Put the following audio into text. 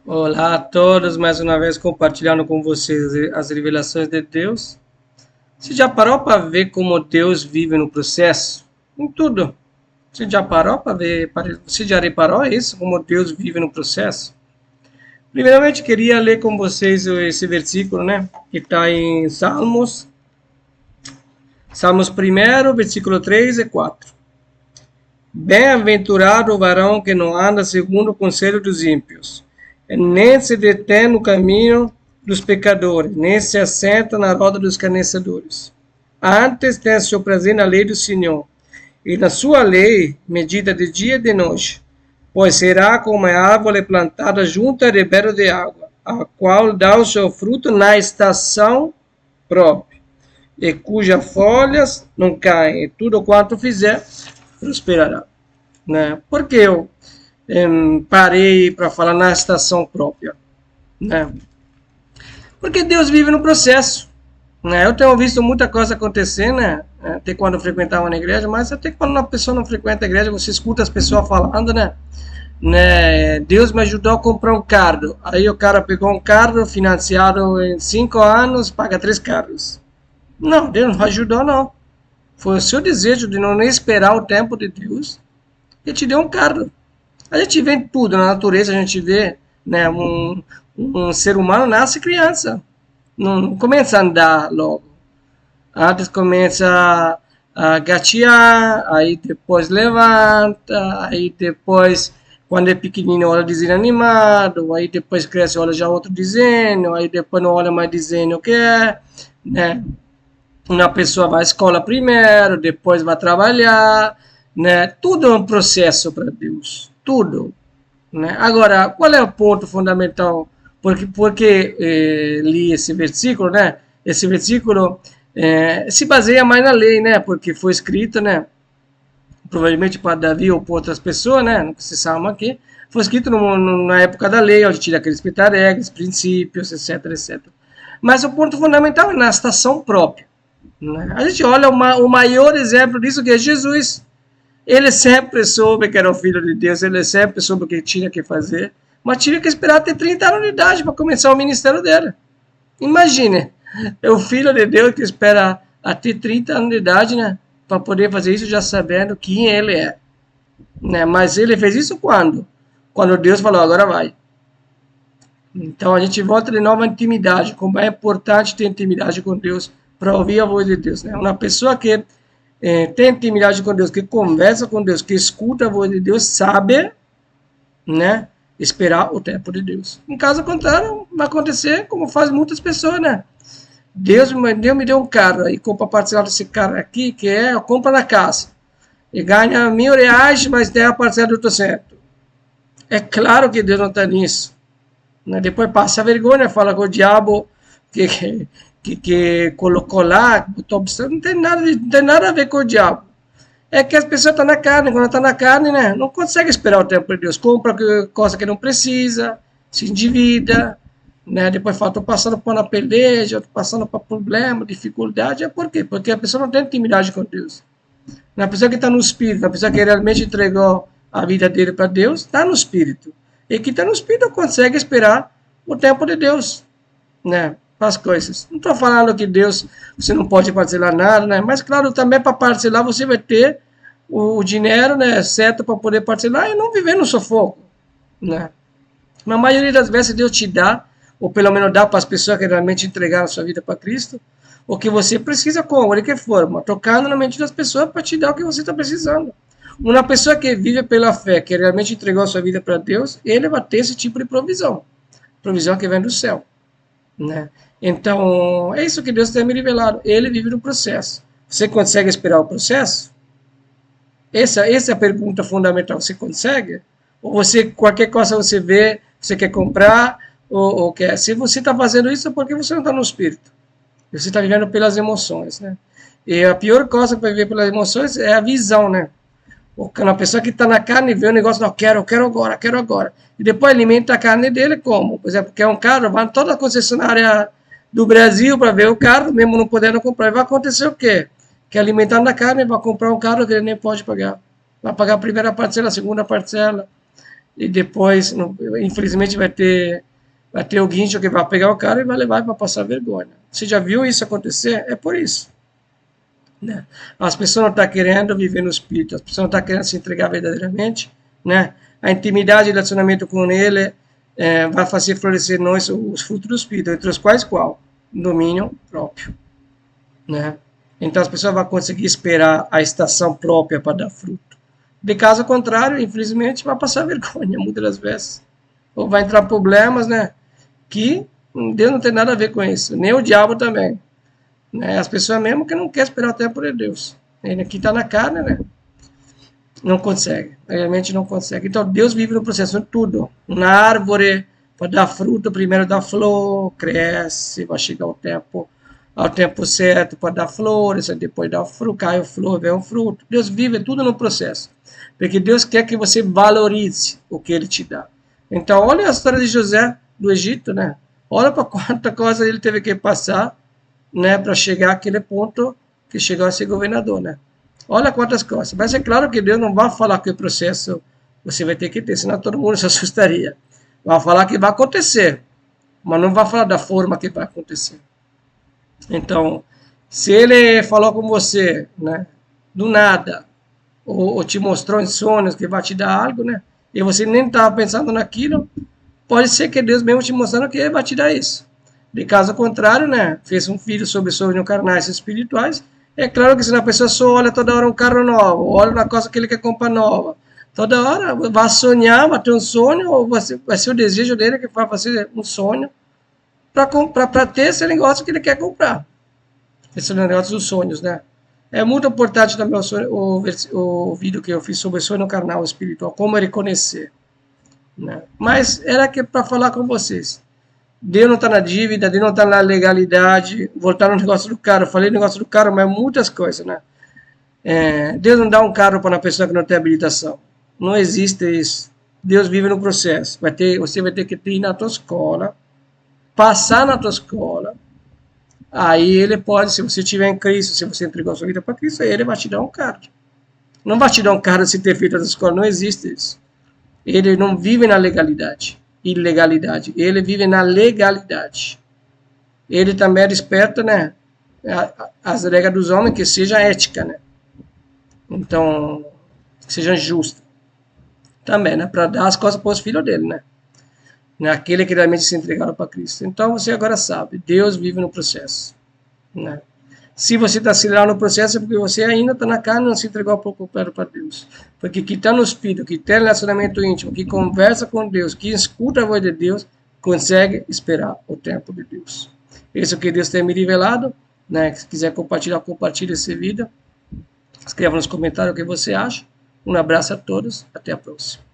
Olá a todos, mais uma vez compartilhando com vocês as revelações de Deus. Você já parou para ver como Deus vive no processo? Em tudo. Você já parou para ver? Você já reparou isso? Como Deus vive no processo? Primeiramente, queria ler com vocês esse versículo, né? Que está em Salmos. Salmos 1, versículo 3 e 4. Bem-aventurado o varão que não anda segundo o conselho dos ímpios, nem se detém no caminho dos pecadores, nem se assenta na roda dos escarnecedores. Antes tem seu prazer na lei do Senhor, e na sua lei medita de dia e de noite, pois será como a árvore plantada junto a ribeiro de água, a qual dá o seu fruto na estação própria, e cujas folhas não caem, e tudo quanto fizer prosperará. Né? Por que eu parei para falar na estação própria? Né? Porque Deus vive no processo. Né? Eu tenho visto muita coisa acontecer, né? Até quando eu frequentava na igreja, mas até quando uma pessoa não frequenta a igreja, você escuta as pessoas falando, né? Deus me ajudou a comprar um carro. Aí o cara pegou um carro financiado em 5 anos, paga 3 carros. Não, Deus não ajudou, não. Foi o seu desejo de não esperar o tempo de Deus que te deu um carro. A gente vê tudo na natureza, a gente vê, né, um ser humano nasce criança, não começa a andar logo. Antes começa a gatear, aí depois levanta, aí depois, quando é pequenininho, olha desenho animado, aí depois cresce, olha já outro desenho, aí depois não olha mais desenho que é, né? Uma pessoa vai à escola primeiro, depois vai trabalhar, né? Tudo é um processo para Deus, tudo. Né? Agora, qual é o ponto fundamental? Porque li esse versículo, né? Esse versículo se baseia mais na lei, né? Porque foi escrito, né? Provavelmente para Davi ou para outras pessoas, né? Não se salma aqui. Foi escrito na época da lei, onde tinha que respeitar regras, princípios, etc, etc. Mas o ponto fundamental é na estação própria. Né? A gente olha o maior exemplo disso que é Jesus. Ele sempre soube que era o filho de Deus, ele sempre soube o que tinha que fazer, mas tinha que esperar ter 30 anos de idade para começar o ministério dele. Imagine, é o filho de Deus que espera até 30 anos de idade, né, para poder fazer isso já sabendo quem ele é. Né? Mas ele fez isso quando? Quando Deus falou, agora vai. Então a gente volta de novo à intimidade, como é importante ter intimidade com Deus para ouvir a voz de Deus. Né? Uma pessoa que tem intimidade com Deus, que conversa com Deus, que escuta a voz de Deus, sabe, né, esperar o tempo de Deus. Em caso contrário, vai acontecer como faz muitas pessoas, né? Deus me deu um carro, aí compra parcelado desse carro aqui, que é, compra na casa. E ganha R$ 1.000, mas tem a parcela de 800. É claro que Deus não está nisso. Né? Depois passa vergonha, fala com o diabo que colocou lá, botou, não tem nada a ver com o diabo. É que as pessoas estão na carne, quando está na carne, né, não consegue esperar o tempo de Deus. Compra coisa que não precisa, se endivida, né, depois fala, estou passando por uma peleja, estou passando por problema, dificuldade. É por quê? Porque a pessoa não tem intimidade com Deus. A pessoa que está no Espírito, a pessoa que realmente entregou a vida dele para Deus, está no Espírito. E que está no Espírito consegue esperar o tempo de Deus, né, para as coisas. Não estou falando que Deus, você não pode parcelar nada, né, mas claro, também para parcelar você vai ter o dinheiro, né, certo para poder parcelar e não viver no sufoco, né. Na maioria das vezes Deus te dá, ou pelo menos dá para as pessoas que realmente entregaram a sua vida para Cristo, o que você precisa como, de que forma? Tocando na mente das pessoas para te dar o que você está precisando. Uma pessoa que vive pela fé, que realmente entregou a sua vida para Deus, ele vai ter esse tipo de provisão. Provisão que vem do céu. Né? Então, é isso que Deus tem me revelado. Ele vive no processo. Você consegue esperar o processo? Essa é a pergunta fundamental. Você consegue? Ou você, qualquer coisa você vê, você quer comprar, ou quer. Se você está fazendo isso, é porque você não está no espírito. Você está vivendo pelas emoções, né? E a pior coisa para viver pelas emoções é a visão, né? Uma pessoa que está na carne vê o negócio, não, quero agora, quero agora. E depois alimenta a carne dele como? Por exemplo, quer um carro, vai em toda a concessionária do Brasil para ver o carro, mesmo não podendo comprar. E vai acontecer o quê? Que alimentando a carne, vai comprar um carro que ele nem pode pagar. Vai pagar a primeira parcela, a segunda parcela. e depois, infelizmente, vai ter o guincho que vai pegar o cara e vai levar para passar vergonha. Você já viu isso acontecer? É por isso. Né? As pessoas não estão querendo viver no Espírito, as pessoas não estão querendo se entregar verdadeiramente, né? A intimidade e relacionamento com Ele vai fazer florescer nós os frutos do Espírito, entre os quais qual? Domínio próprio, né? Então as pessoas vão conseguir esperar a estação própria para dar fruto. De caso contrário, infelizmente, vai passar vergonha muitas das vezes. Ou vai entrar problemas, né? Que Deus não tem nada a ver com isso, nem o diabo também. Né? As pessoas mesmo que não querem esperar o tempo de Deus. Ele aqui está na carne, né? Não consegue, realmente não consegue. Então Deus vive no processo de tudo. Na árvore, para dar fruto, primeiro dá flor, cresce, vai chegar ao tempo certo para dar flores, depois dá fruto, cai a flor, vem um fruto. Deus vive tudo no processo. Porque Deus quer que você valorize o que Ele te dá. Então, olha a história de José do Egito, né? Olha para quanta coisa ele teve que passar, né, para chegar àquele ponto que chegou a ser governador, né? Olha quantas coisas. Mas é claro que Deus não vai falar que o processo você vai ter que ter, senão todo mundo se assustaria. Vai falar que vai acontecer, mas não vai falar da forma que vai acontecer. Então, se ele falou com você, né, do nada, ou te mostrou em sonhos que vai te dar algo, né, e você nem estava pensando naquilo, pode ser que Deus mesmo te mostrando que ele vai te dar isso. De caso contrário, né, fez um filho sobre sonhos carnais e espirituais, é claro que se a pessoa só olha toda hora um carro novo, olha uma coisa que ele quer comprar nova, toda hora vai sonhar, vai ter um sonho, ou vai ser o desejo dele que vai fazer um sonho para ter esse negócio que ele quer comprar. Esse negócio dos sonhos, né? É muito importante também o vídeo que eu fiz sobre o sonho carnal espiritual, como reconhecer. Né? Mas era que para falar com vocês. Deus não está na dívida, Deus não está na legalidade. Voltar no negócio do carro, eu falei negócio do carro, mas muitas coisas, né? Deus não dá um carro para uma pessoa que não tem habilitação. Não existe isso. Deus vive no processo. Você vai ter que ir na tua escola, passar na tua escola. Aí ele pode, se você estiver em Cristo, se você entregou a sua vida para Cristo, aí ele vai te dar um carro. Não vai te dar um carro se ter feito a escola, não existe isso. Ele não vive na legalidade, ilegalidade. Ele vive na legalidade. Ele também respeita, né, as regras dos homens, que seja ética, né? Então, que seja justa. Também, né, para dar as coisas para os filhos dele, né? Aquele que realmente se entregaram para Cristo. Então você agora sabe, Deus vive no processo. Né? Se você está acelerando no processo, é porque você ainda está na carne e não se entregou por completo para Deus. Porque quem está no Espírito, que tem relacionamento íntimo, que conversa com Deus, que escuta a voz de Deus, consegue esperar o tempo de Deus. Isso que Deus tem me revelado. Né? Se quiser compartilhar, compartilhe esse vídeo. Escreva nos comentários o que você acha. Um abraço a todos. Até a próxima.